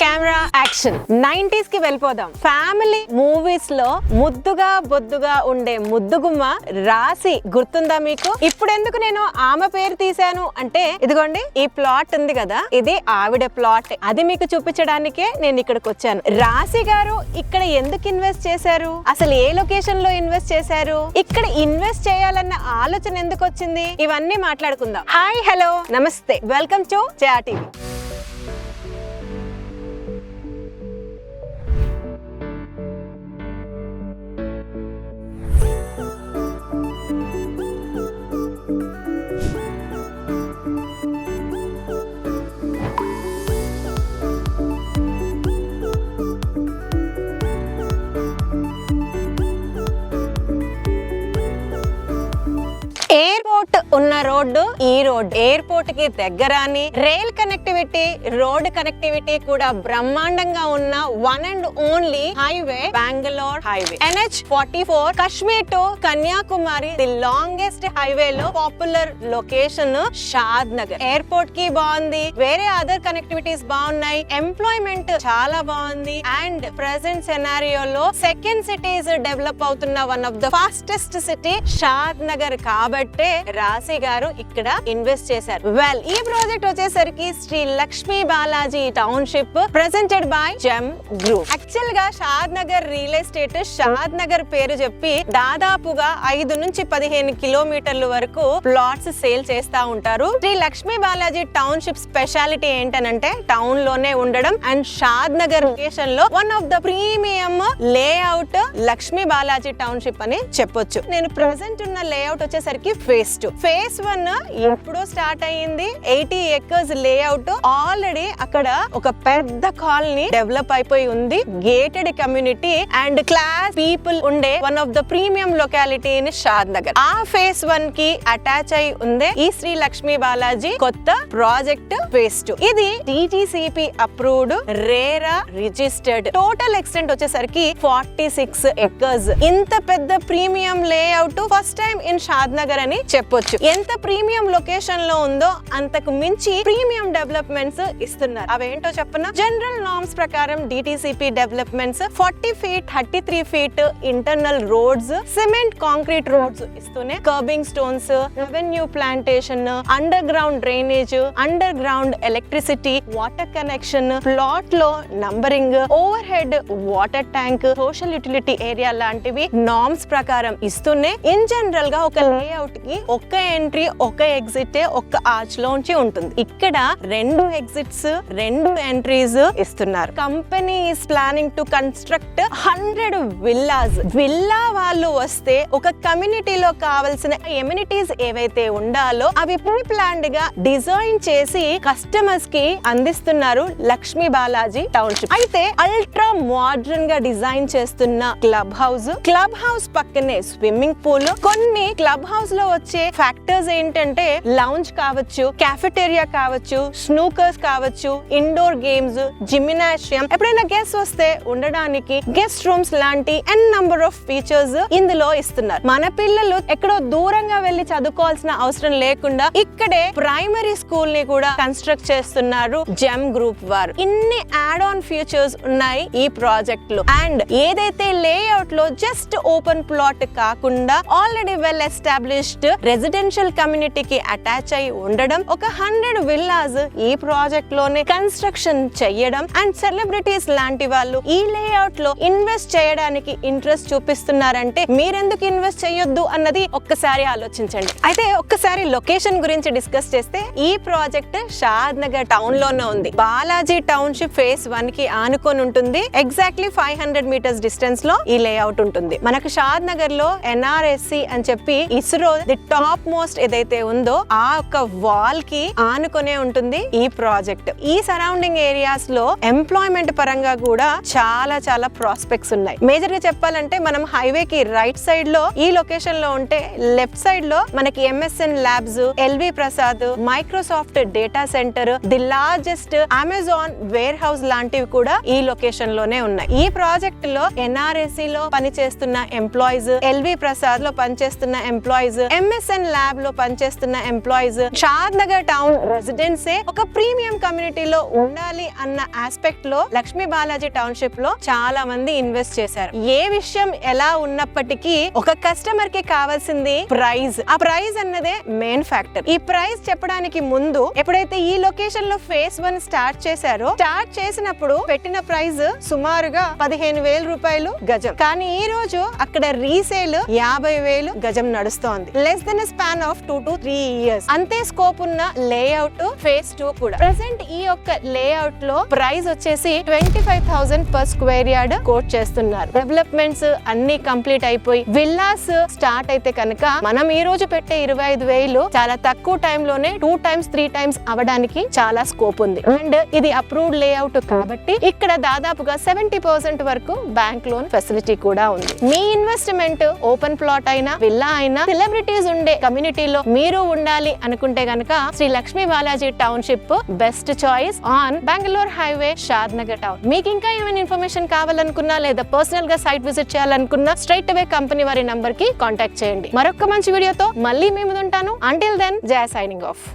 Camera action. 90s కి వెళ్ళిపోదాం. Family movies లో ముద్దుగా బొద్దుగా ఉండే ముద్దుగుమ్మ రాశి గుర్తుందా మీకు? ఇప్పుడు ఎందుకు నేను ఆమె పేరు తీశాను అంటే ఇదిగోండి ఈ ప్లాట్ ఉంది కదా, ఇది ఆవిడ ప్లాట్. అది మీకు చూపించడానికే నేను ఇక్కడికి వచ్చాను. రాశి గారు ఇక్కడ ఎందుకు ఇన్వెస్ట్ చేశారు, అసలు ఏ లొకేషన్ లో ఇన్వెస్ట్ చేశారు, ఇక్కడ ఇన్వెస్ట్ చేయాలన్న ఆలోచన ఎందుకు వచ్చింది, ఇవన్నీ మాట్లాడుకుందాం. హాయ్, హలో, నమస్తే, welcome to Jaya TV. Airport ఉన్న రోడ్డు ఈ రోడ్. ఎయిర్పోర్ట్ కి దగ్గరని రైల్ కనెక్టివిటీ, రోడ్ కనెక్టివిటీ కూడా బ్రహ్మాండంగా ఉన్న one and only highway Bengaluru highway. NH44 Kashmir to Kanyakumari the longest highway లో popular location Shadnagar. Airport కి బాగుంది, వేరే అదర్ కనెక్టివిటీస్ బాగున్నాయి, ఎంప్లాయ్మెంట్ చాలా బాగుంది అండ్ ప్రెసెంట్ సెనారియోలో సెకండ్ సిటీస్ డెవలప్ అవుతున్న one of the fastest city Shadnagar. కాబట్టి రాశి గారు ఇక్కడ ఇన్వెస్ట్ చేశారు. వెల్, ఈ ప్రాజెక్ట్ వచ్చేసరికి Shri Lakshmi Balaji township presented by Gem Group. Actual గా Shadnagar real estate Shadnagar పేరు చెప్పి దాదాపుగా 5 నుంచి 15 కిలోమీటర్ల వరకు ప్లాట్స్ సేల్ చేస్తా ఉంటారు. శ్రీ లక్ష్మీ బాలాజీ టౌన్షిప్ స్పెషాలిటీ ఏంటనంటే టౌన్ లోనే ఉండడం అండ్ షాద్ నగర్ లొకేషన్ లో one of the premium layout Lakshmi Balaji township అని చెప్పొచ్చు. నేను ప్రెసెంట్ ఉన్న లేఅవుట్ వచ్చేసరికి ఫేజ్ 2. ఫేజ్ 1 ఎప్పుడో స్టార్ట్ అయ్యింది. 80 acres లేఅవుట్ ఆల్రెడీ అక్కడ ఒక పెద్ద కాలనీ డెవలప్ అయిపోయి ఉంది. Gated community and class people ఉండే one of the premium locality in Shadnagar. ఆ ఫేజ్ 1 కి అటాచ్ అయి ఉంది ఈ శ్రీ లక్ష్మీ బాలాజీ కొత్త ప్రాజెక్ట్ ఫేజ్ 2. ఇది DTCP approved, RERA registered. Total extent వచ్చేసరికి 46 acres. ఇంత పెద్ద premium layout first time in Shadnagar అని చెప్పొచ్చు. ఎంత ప్రీమియం లొకేషన్ లో ఉందో అంతకు మించి ప్రీమియం డెవలప్మెంట్స్ ఇస్తున్నారు. అవేంటో చెప్పనా? జనరల్ నార్మ్స్ ప్రకారం DTCP developments 40 feet 33 feet internal roads, cement concrete roads ఇస్తూనే kerbing stones, revenue plantation, underground drainage, underground electricity, water connection, plot లో numbering, overhead water tank, social utility area లాంటివి norms ప్రకారం ఇస్తూనే in general గా ఒక layout కి ఒక్క entry, ఒక ఎగ్జిట్, ఒక్క ఆర్చ్ లోంచి ఉంటుంది. ఇక్కడ 2 ఎగ్జిట్స్, 2 ఎంట్రీస్ ఇస్తున్నారు. Company is planning to construct 100 villas. Villa వాళ్ళు వస్తే ఒక కమ్యూనిటీలో కావాల్సిన ఎమ్యూనిటీస్ ఏవైతే ఉండాలో అవి ప్రీ ప్లాన్డ్ గా డిజైన్ చేసి కస్టమర్స్ కి అందిస్తున్నారు లక్ష్మీ బాలాజీ టౌన్షిప్. అయితే అల్ట్రా మోడర్న్ గా డిజైన్ చేస్తున్న క్లబ్ హౌస్ పక్కనే స్విమ్మింగ్ పూల్. కొన్ని క్లబ్ హౌస్ లో వచ్చే ఫ్యాక్టర్స్ ఏంటంటే లౌంజ్ కావచ్చు, కాఫెటేరియా కావచ్చు, స్నూకర్స్ కావచ్చు, ఇండోర్ గేమ్స్, జిమ్నాషియం. ఎప్పుడైనా గెస్ట్ వస్తే ఉండడానికి గెస్ట్ రూమ్స్ లాంటి ఎన్ నంబర్ ఆఫ్ ఫీచర్స్ ఇందులో ఇస్తున్నారు. మన పిల్లలు ఎక్కడో దూరంగా వెళ్లి చదువుకోవాల్సిన అవసరం లేకుండా ఇక్కడే ప్రైమరీ స్కూల్ ని కూడా కన్స్ట్రక్ట్ చేస్తున్నారు జెమ్ గ్రూప్ వారు. ఇన్ని యాడ్ ఆన్ ఫీచర్స్ ఉన్నాయి ఈ ప్రాజెక్ట్ లో. అండ్ ఏదైతే లేఅవుట్ లో జస్ట్ ఓపెన్ ప్లాట్ కాకుండా ఆల్రెడీ వెల్ ఎస్టాబ్లిష్డ్ రెసిడెన్షియల్ కమ్యూనిటీకి అటాచ్ అయి ఉండడం, ఒక 100 విల్లాస్ ఈ ప్రాజెక్ట్ లోనే కన్స్ట్రక్షన్ చేయడం అండ్ సెలబ్రిటీస్ లాంటి వాళ్ళు ఈ లేఅవుట్ లో ఇన్వెస్ట్ చేయడానికి ఇంట్రెస్ట్ చూపిస్తున్నారంటే మీరెందుకు ఇన్వెస్ట్ చేయొద్దు అన్నది ఒక్కసారి ఆలోచించండి. అయితే ఒక్కసారి లొకేషన్ గురించి డిస్కస్ చేస్తే ఈ ప్రాజెక్ట్ షాద్ నగర్ టౌన్ లోనే ఉంది. బాలాజీ టౌన్షిప్ ఫేజ్ 1 కి ఆనుకొని ఉంటుంది. ఎగ్జాక్ట్లీ 500 meters డిస్టెన్స్ లో ఈ లేఅవుట్ ఉంటుంది. మనకు షాద్ నగర్ లో NRSC అని చెప్పి ఇస్రో ది టాప్ మోస్ట్ ఏదైతే ఉందో ఆ ఒక వాల్ కి ఆనుకునే ఉంటుంది ఈ ప్రాజెక్ట్. ఈ సరౌండింగ్ ఏరియాస్ లో ఎంప్లాయ్మెంట్ పరంగా కూడా చాలా చాలా ప్రాస్పెక్ట్స్ ఉన్నాయి. మేజర్ గా చెప్పాలంటే మనం హైవే కి రైట్ సైడ్ లో ఈ లొకేషన్ లో ఉంటే లెఫ్ట్ సైడ్ లో మనకి MSN ల్యాబ్స్, LV Prasad, Microsoft data centre, the largest Amazon warehouse లాంటివి కూడా ఈ లొకేషన్ లోనే ఉన్నాయి. ఈ ప్రాజెక్ట్ లో NRSC లో పనిచేస్తున్న ఎంప్లాయీస్, LV ప్రసాద్ లో పనిచేస్తున్న ఎంప్లాయీస్, MSN ల్యాబ్ ల్యాబ్ లో పనిచేస్తున్న ఎంప్లాయీస్, షాద్ నగర్ టౌన్ రెసిడెంట్సే ఒక ప్రీమియం కమ్యూనిటీలో ఉండాలి అన్న ఆస్పెక్ట్ లో లక్ష్మీ బాలాజీ టౌన్షిప్ లో చాలా మంది ఇన్వెస్ట్ చేశారు. ఏ విషయం ఎలా ఉన్నప్పటికీ ఒక కస్టమర్ కి కావాల్సింది ప్రైస్. ఆ ప్రైస్ అన్నదే మెయిన్ ఫ్యాక్టర్. ఈ ప్రైస్ చెప్పడానికి ముందు ఎప్పుడైతే ఈ లొకేషన్ లో ఫేజ్ 1 స్టార్ట్ చేసినప్పుడు పెట్టిన ప్రైస్ సుమారుగా 15,000 రూపాయలు గజం. కానీ ఈ రోజు అక్కడ రీసేల్ 50,000 గజం నడుస్తోంది. Less than span of 2 to 3 years. అంతే స్కోప్ ఉన్న లేఅవుట్ ఫేజ్ 2 కూడా. ప్రెసెంట్ ఈ యొక్క లేఅవుట్ లో ప్రైస్ వచ్చేసి 25,000 per square yard కోట్ చేస్తున్నారు. డెవలప్మెంట్స్ అన్ని కంప్లీట్ అయిపోయి విల్లాస్ స్టార్ట్ అయితే కనుక మనం ఈ రోజు పెట్టే 25,000 చాలా తక్కువ టైం లోనే 2 times 3 times అవడానికి చాలా స్కోప్ ఉంది. అండ్ ఇది అప్రూవ్డ్ లేఅవుట్ కాబట్టి ఇక్కడ దాదాపుగా 70% వరకు బ్యాంక్ లోన్ ఫెసిలిటీ కూడా ఉంది. మీ ఇన్వెస్ట్మెంట్ ఓపెన్ ప్లాట్ అయినా విల్లా అయినా సెలబ్రిటీస్ ఉండే కమ్యూనిటీలో మీరు ఉండాలి అనుకుంటే గనక Shri Lakshmi Balaji township best choice on Bengaluru highway, Shadnagar town. మీకు ఇంకా ఏమైనా ఇన్ఫర్మేషన్ కావాలనుకున్నా లేదా పర్సనల్ గా సైట్ విజిట్ చేయాలనుకున్నా స్ట్రైట్ అవే కంపెనీ వారి నంబర్ కి కాంటాక్ట్ చేయండి. మరొక మంచి వీడియోతో మళ్ళీ మీ ముందు ఉంటాను. Until then, Jaya signing of.